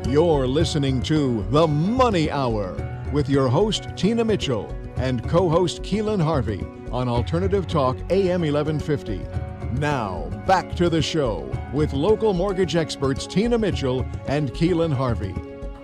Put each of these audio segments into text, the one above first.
You're listening to The Money Hour with your host, Tina Mitchell, and co-host Keelan Harvey on Alternative Talk AM 1150. Now, back to the show with local mortgage experts Tina Mitchell and Keelan Harvey.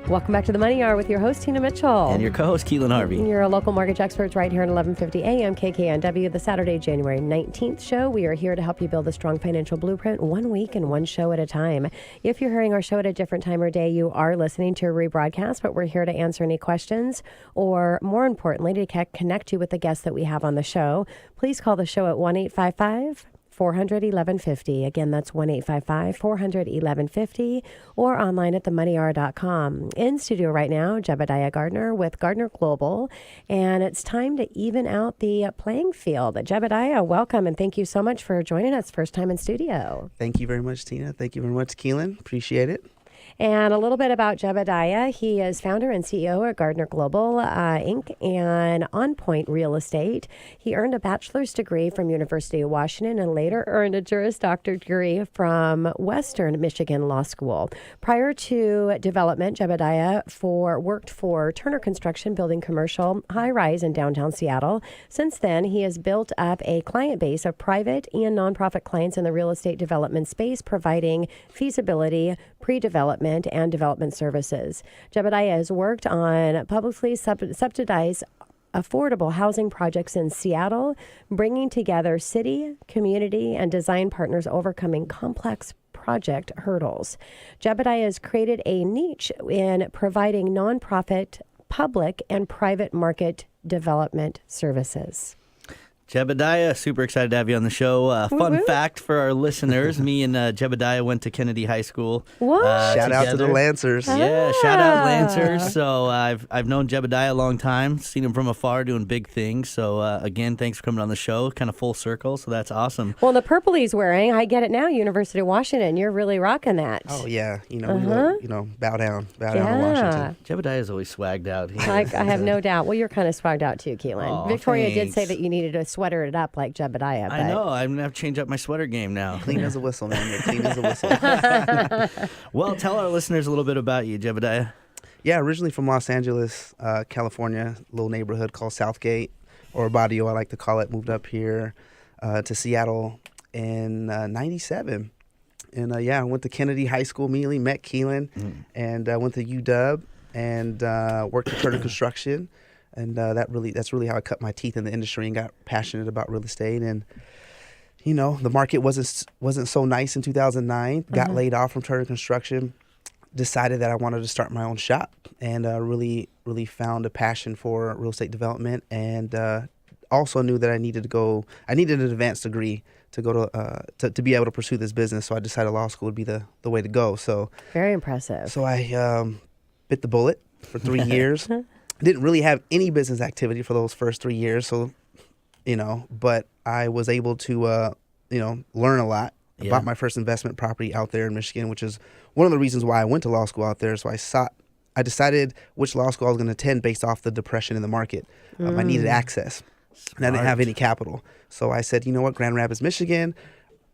Welcome back to the Money Hour with your host, Tina Mitchell. And your co-host, Keelan Harvey. You're a local mortgage experts right here at 1150 AM KKNW, the Saturday, January 19th show. We are here to help you build a strong financial blueprint 1 week and one show at a time. If you're hearing our show at a different time or day, you are listening to a rebroadcast, but we're here to answer any questions or, more importantly, to connect you with the guests that we have on the show. Please call the show at 1-855 400-1150. Again, that's 1-855-400-1150 or online at themoneyhour.com. In studio right now, Jebediah Gardner with Gardner Global, and it's time to even out the playing field. Jebediah, welcome, and thank you so much for joining us first time in studio. Thank you very much, Tina. Thank you very much, Keelan. Appreciate it. And a little bit about Jebediah. He is founder and CEO at Gardner Global, Inc. and On Point Real Estate. He earned a bachelor's degree from University of Washington and later earned a Juris Doctor degree from Western Michigan Law School. Prior to development, Jebediah worked for Turner Construction, building commercial high-rise in downtown Seattle. Since then, he has built up a client base of private and nonprofit clients in the real estate development space, providing feasibility, pre-development, and development services. Jebediah has worked on publicly subsidized affordable housing projects in Seattle, bringing together city, community, and design partners overcoming complex project hurdles. Jebediah has created a niche in providing nonprofit, public, and private market development services. Jebediah, super excited to have you on the show. Fun fact for our listeners, me and Jebediah went to Kennedy High School. What? Shout out to the together. Lancers. Yeah, shout out Lancers. So I've known Jebediah a long time, seen him from afar doing big things. So again, thanks for coming on the show, kind of full circle. So that's awesome. Well, the purple he's wearing, I get it now, University of Washington. You're really rocking that. Oh, yeah. We will, bow down to Washington. Jebediah's always swagged out. I have no doubt. Well, you're kind of swagged out too, Keelan. Aw, Victoria did thanks. say that you needed to sweater it up like Jebediah. I know. I'm going to have to change up my sweater game now. Clean as a whistle, man. You're clean as a whistle. Well, tell our listeners a little bit about you, Jebediah. Yeah, originally from Los Angeles, California, a little neighborhood called Southgate, or Barrio, I like to call it. Moved up here to Seattle in 97. And I went to Kennedy High School immediately, met Keelan, and went to UW and worked at Turner Construction. And that's really how I cut my teeth in the industry and got passionate about real estate. And the market wasn't so nice in 2009. Got laid off from Turner Construction. Decided that I wanted to start my own shop, and really found a passion for real estate development. And also knew that I needed an advanced degree to go to be able to pursue this business. So I decided law school would be the way to go. So Very impressive. So I bit the bullet for 3 years. Didn't really have any business activity for those first 3 years, so but I was able to learn a lot. Yeah. Bought my first investment property out there in Michigan, which is one of the reasons why I went to law school out there. So I decided which law school I was going to attend based off the depression in the market. I needed access, and I didn't have any capital. So I said, you know what, Grand Rapids, Michigan,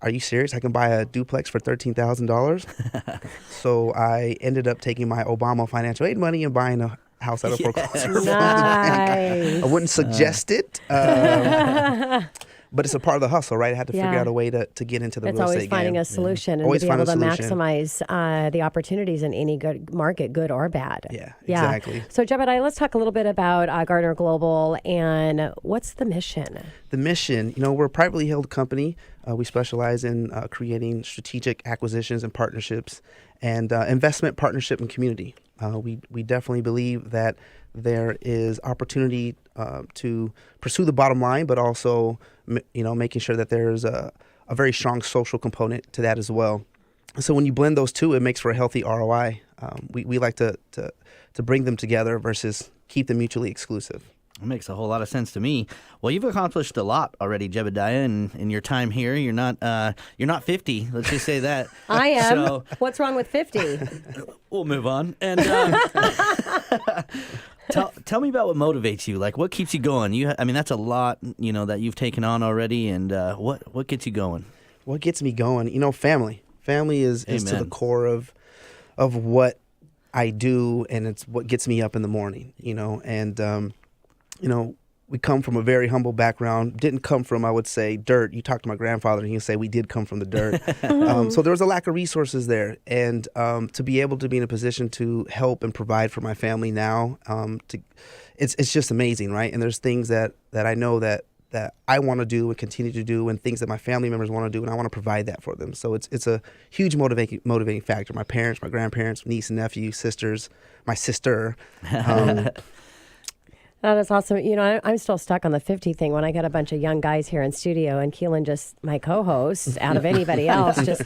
are you serious? I can buy a duplex for $13,000. So I ended up taking my Obama financial aid money and buying a house out of foreclosure. Nice. I wouldn't suggest it, but it's a part of the hustle, right? I had to figure out a way to get into the It's real always estate finding game. a solution and Always to be able to find a solution. maximize the opportunities in any good market, good or bad. Yeah, exactly. So, Jebediah, let's talk a little bit about Gardner Global and what's the mission? The mission, we're a privately held company. We specialize in creating strategic acquisitions and partnerships and investment, partnership, and community. We definitely believe that there is opportunity to pursue the bottom line, but also, making sure that there's a very strong social component to that as well. So when you blend those two, it makes for a healthy ROI. We like to bring them together versus keep them mutually exclusive. It makes a whole lot of sense to me. Well, you've accomplished a lot already, Jebediah, in your time here. You're not 50. Let's just say that. I am. So What's wrong with 50? we'll move on. And tell me about what motivates you. Like, what keeps you going? That's a lot, that you've taken on already. And what gets you going? What gets me going? Family. Family is to the Amen. core of what I do, and it's what gets me up in the morning, and we come from a very humble background. Didn't come from, I would say, dirt. You talk to my grandfather, and he'll say we did come from the dirt. So there was a lack of resources there, and to be able to be in a position to help and provide for my family now, it's just amazing, right? And there's things that I know that I want to do and continue to do, and things that my family members want to do, and I want to provide that for them. So it's a huge motivating factor. My parents, my grandparents, niece and nephew, sisters, my sister. That is awesome. I'm still stuck on the 50 thing when I got a bunch of young guys here in studio, and Keelan, just my co-host, out of anybody else, just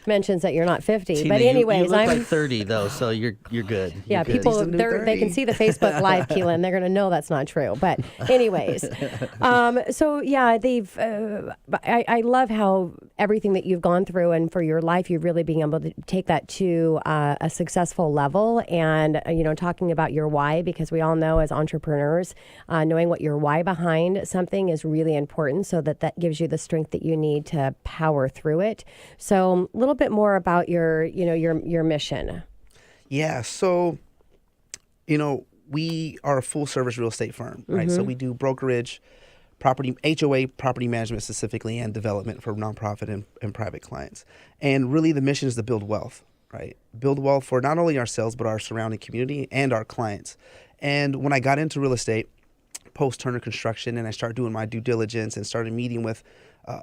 mentions that you're not 50. Tina, but anyways, you look I'm like 30 though, so you're good. Yeah, You're good. people, He's the new they can 30. see the Facebook Live, Keelan. They're going to know that's not true. But anyways, so yeah, I love how everything that you've gone through, and for your life, you've really been able to take that to a successful level. And, talking about your why, because we all know as entrepreneurs, knowing what your why behind something is really important, so that gives you the strength that you need to power through it. So a little bit more about your mission. Yeah, so, we are a full-service real estate firm, right? So we do brokerage, property, HOA, property management specifically, and development for nonprofit and private clients. And really the mission is to build wealth, right? Build wealth for not only ourselves, but our surrounding community and our clients. And when I got into real estate, post-Turner Construction, and I started doing my due diligence and started meeting with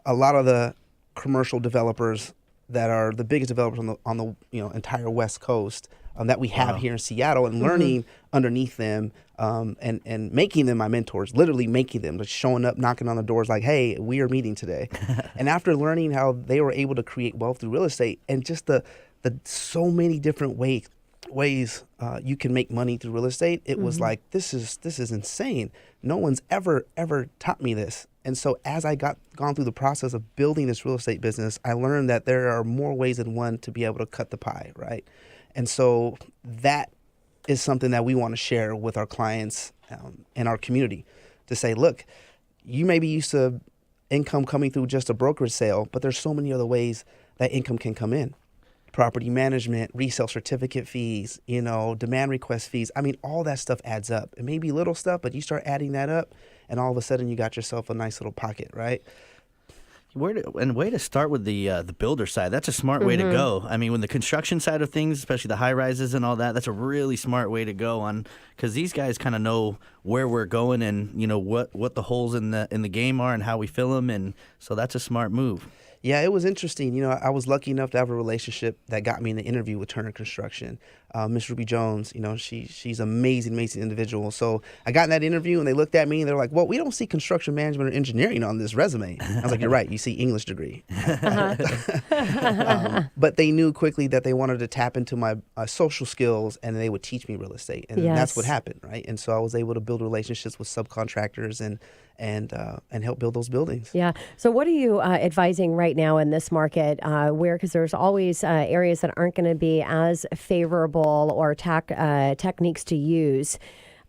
a lot of the commercial developers that are the biggest developers on the entire West Coast that we have here in Seattle, and learning underneath them and making them my mentors, literally making them, just showing up, knocking on the doors like, hey, we are meeting today. And after learning how they were able to create wealth through real estate, and just the so many different ways you can make money through real estate, it was like, this is insane. No one's ever taught me this. And so as I gone through the process of building this real estate business, I learned that there are more ways than one to be able to cut the pie, right? And so that is something that we want to share with our clients and our community, to say, look, you may be used to income coming through just a brokerage sale, but there's so many other ways that income can come in. Property management, resale certificate fees, demand request fees. I mean, all that stuff adds up. It may be little stuff, but you start adding that up, and all of a sudden you got yourself a nice little pocket, right? Way to start with the builder side. That's a smart way to go. I mean, when the construction side of things, especially the high rises and all that, that's a really smart way to go on, because these guys kind of know where we're going and what the holes in the game are and how we fill them, and so that's a smart move. Yeah, it was interesting. I was lucky enough to have a relationship that got me in the interview with Turner Construction. Miss Ruby Jones, she's an amazing individual. So I got in that interview, and they looked at me and they're like, well, we don't see construction management or engineering on this resume. I was like, you're right. You see English degree. But they knew quickly that they wanted to tap into my social skills, and they would teach me real estate. And that's what happened, right? And so I was able to build relationships with subcontractors and help build those buildings. Yeah. So what are you advising right now in this market, because there's always areas that aren't going to be as favorable or techniques to use,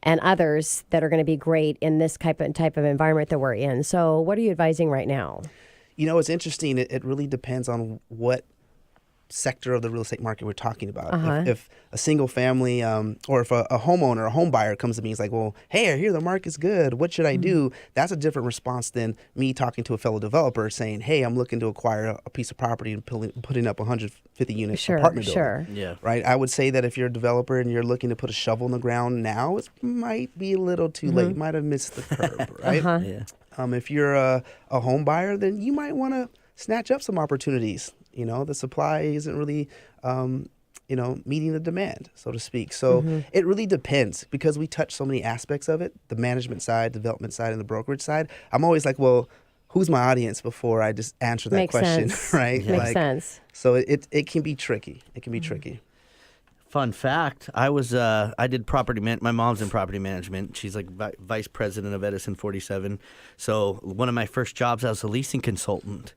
and others that are going to be great in this type of environment that we're in. So what are you advising right now? It's interesting. It really depends on what sector of the real estate market we're talking about. If a single family or if a homeowner, a home buyer comes to me, he's like, well, hey, I hear the market's good. What should I do? That's a different response than me talking to a fellow developer saying, hey, I'm looking to acquire a piece of property and putting up 150 unit apartment building. Sure. Right. I would say that if you're a developer and you're looking to put a shovel in the ground now, it might be a little too late. You might have missed the curve, right? Yeah. If you're a home buyer, then you might want to snatch up some opportunities. The supply isn't really, meeting the demand, so to speak. So it really depends, because we touch so many aspects of it, the management side, development side, and the brokerage side. I'm always like, well, who's my audience before I just answer that question, right? Yeah. Makes sense. So it can be tricky. It can be tricky. Fun fact, I did my mom's in property management. She's like vice president of Edison 47. So one of my first jobs, I was a leasing consultant.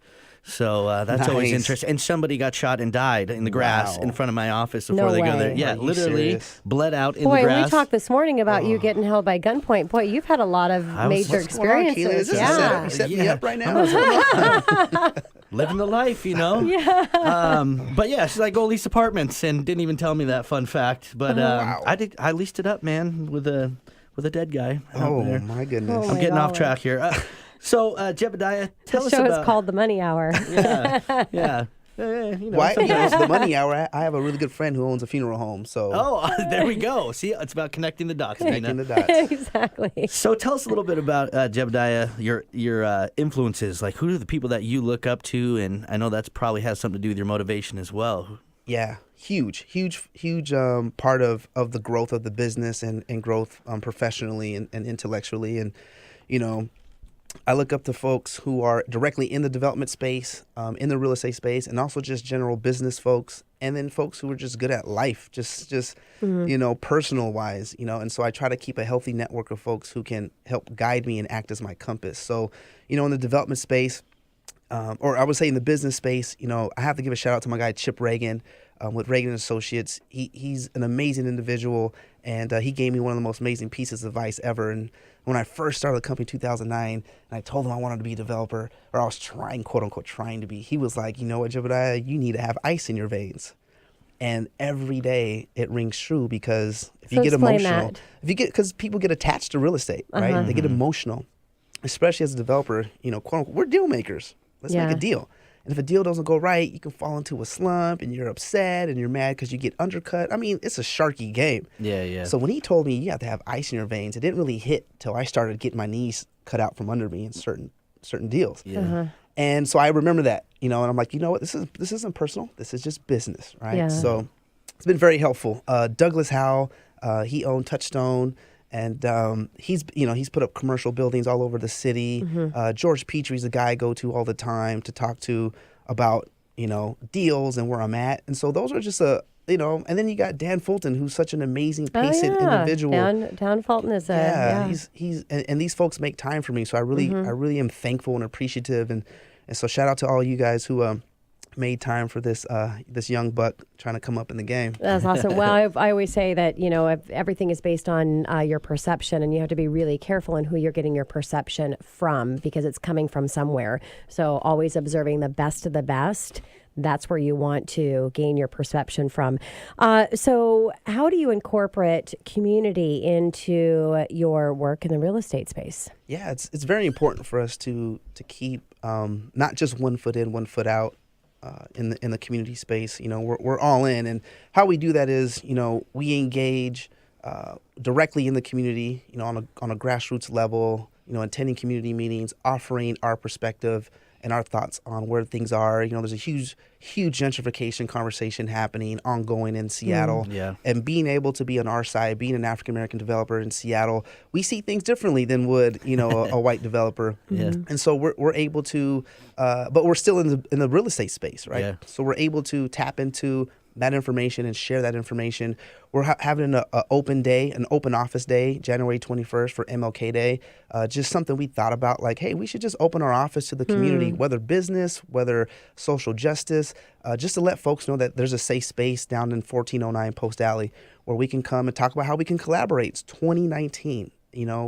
So that's always Nice. interesting. And somebody got shot and died in the grass Wow. in front of my office before No they go way. there. Yeah, Are you literally serious? bled out in Boy, the grass. we talked this morning about you getting held by gunpoint. Boy, you've had a lot of major What's going on, Keelan? Is experiences. this a setup? Yeah. You set me Yeah. up right now? Living the life, you know. Yeah. But yeah, she's like, go lease apartments, and didn't even tell me that fun fact. But Wow. I leased it up, man, with a dead guy. out Oh, there. my goodness. Oh, I'm getting off God. track here. So Jebediah, tell The us show about. is called The Money Hour. Yeah. You know, Why? sometimes- It's the money hour. I have a really good friend who owns a funeral home, so Oh, there we go. See, it's about connecting the dots. connecting Dana. the dots. Exactly. So tell us a little bit about Jebediah, your influences. Like, who are the people that you look up to? And I know that's probably has something to do with your motivation as well. Yeah, huge part of the growth of the business and growth professionally and intellectually. And, you know, I look up to folks who are directly in the development space, in the real estate space, and also just general business folks, and then folks who are just good at life, just you know, personal wise, you know. And so I try to keep a healthy network of folks who can help guide me and act as my compass. So, you know, in the development space, or I would say in the business space, you know, I have to give a shout out to my guy Chip Reagan with Reagan Associates. He's an amazing individual, and he gave me one of the most amazing pieces of advice ever. And when I first started the company in 2009, and I told him I wanted to be a developer, or I was trying, quote unquote, trying to be, he was like, you know what, Jebediah, you need to have ice in your veins. And every day it rings true, because if you So get explain emotional, that. because people get attached to real estate, right? They get emotional, especially as a developer, you know, quote unquote, we're deal makers. Let's make Yeah. a deal. And if a deal doesn't go right, you can fall into a slump and you're upset and you're mad because you get undercut. I mean, it's a sharky game. Yeah. So when he told me you have to have ice in your veins, it didn't really hit till I started getting my knees cut out from under me in certain deals. Yeah. And so I remember that, you know, and I'm like, you know what, this isn't personal. This is just business, right? Yeah. So it's been very helpful. Douglas Howe, he owned Touchstone. And he's put up commercial buildings all over the city. George Petrie's a guy I go to all the time to talk to about, you know, deals and where I'm at. And so those are just you know, and then you got Dan Fulton, who's such an amazing, patient individual. Dan Fulton is He's and these folks make time for me. So I really am thankful and appreciative. And so shout out to all you guys who made time for this young buck trying to come up in the game. That's awesome. Well, I always say that, you know, everything is based on your perception, and you have to be really careful in who you're getting your perception from, because it's coming from somewhere. So always observing the best of the best. That's where you want to gain your perception from. So how do you incorporate community into your work in the real estate space? Yeah, it's very important for us to keep not just one foot in, one foot out. In the community space, you know, we're all in, and how we do that is, you know, we engage directly in the community, you know, on a grassroots level, you know, attending community meetings, offering our perspective and our thoughts on where things are. You know, there's a huge gentrification conversation happening, ongoing in Seattle. Yeah. And being able to be on our side, being an African-American developer in Seattle, we see things differently than would, you know, a white developer. Yeah. And so we're able to, but we're still in the real estate space, right? Yeah. So we're able to tap into that information and share that information. We're having an open day, an open office day, January 21st for MLK Day. Just something we thought about, like, hey, we should just open our office to the community, whether business, whether social justice, just to let folks know that there's a safe space down in 1409 Post Alley where we can come and talk about how we can collaborate. It's 2019, you know,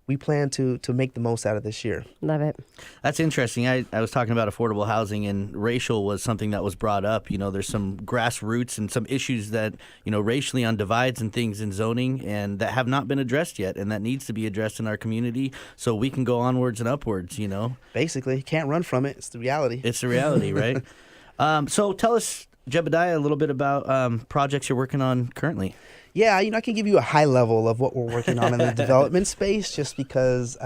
we plan to make the most out of this year. Love it. That's interesting. I was talking about affordable housing, and racial was something that was brought up. You know, there's some grassroots and some issues that, you know, racially on divides and things in zoning, and that have not been addressed yet, and that needs to be addressed in our community so we can go onwards and upwards, you know. Basically, can't run from it. It's the reality. It's the reality, right? So tell us, Jebediah, a little bit about projects you're working on currently. Yeah, you know, I can give you a high level of what we're working on in the development space, just because,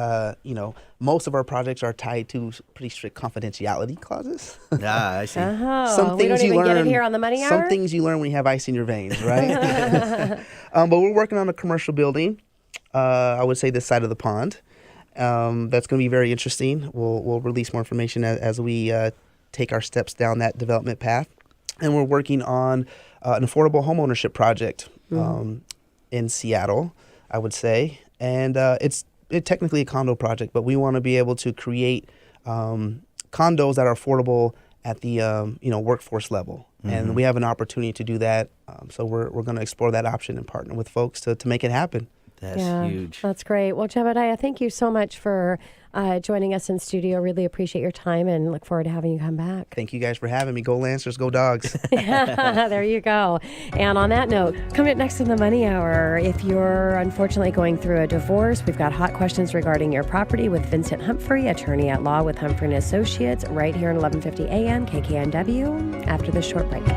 you know, most of our projects are tied to pretty strict confidentiality clauses. I see. Oh, we don't even get it here on the Money Hour? Some things you learn when you have ice in your veins, right? But we're working on a commercial building, I would say this side of the pond. That's going to be very interesting. We'll release more information as we take our steps down that development path. And we're working on an affordable homeownership project in Seattle, I would say. And it's technically a condo project, but we want to be able to create condos that are affordable at the workforce level, and we have an opportunity to do that. So we're going to explore that option and partner with folks to make it happen. That's huge. That's great. Well, Jebediah, thank you so much for joining us in studio. Really appreciate your time and look forward to having you come back. Thank you guys for having me. Go Lancers, go Dogs. There you go. And on that note, coming up next in the Money Hour, if you're unfortunately going through a divorce, we've got hot questions regarding your property with Vincent Humphrey, attorney at law with Humphrey & Associates, right here at 1150 a.m. KKNW after this short break.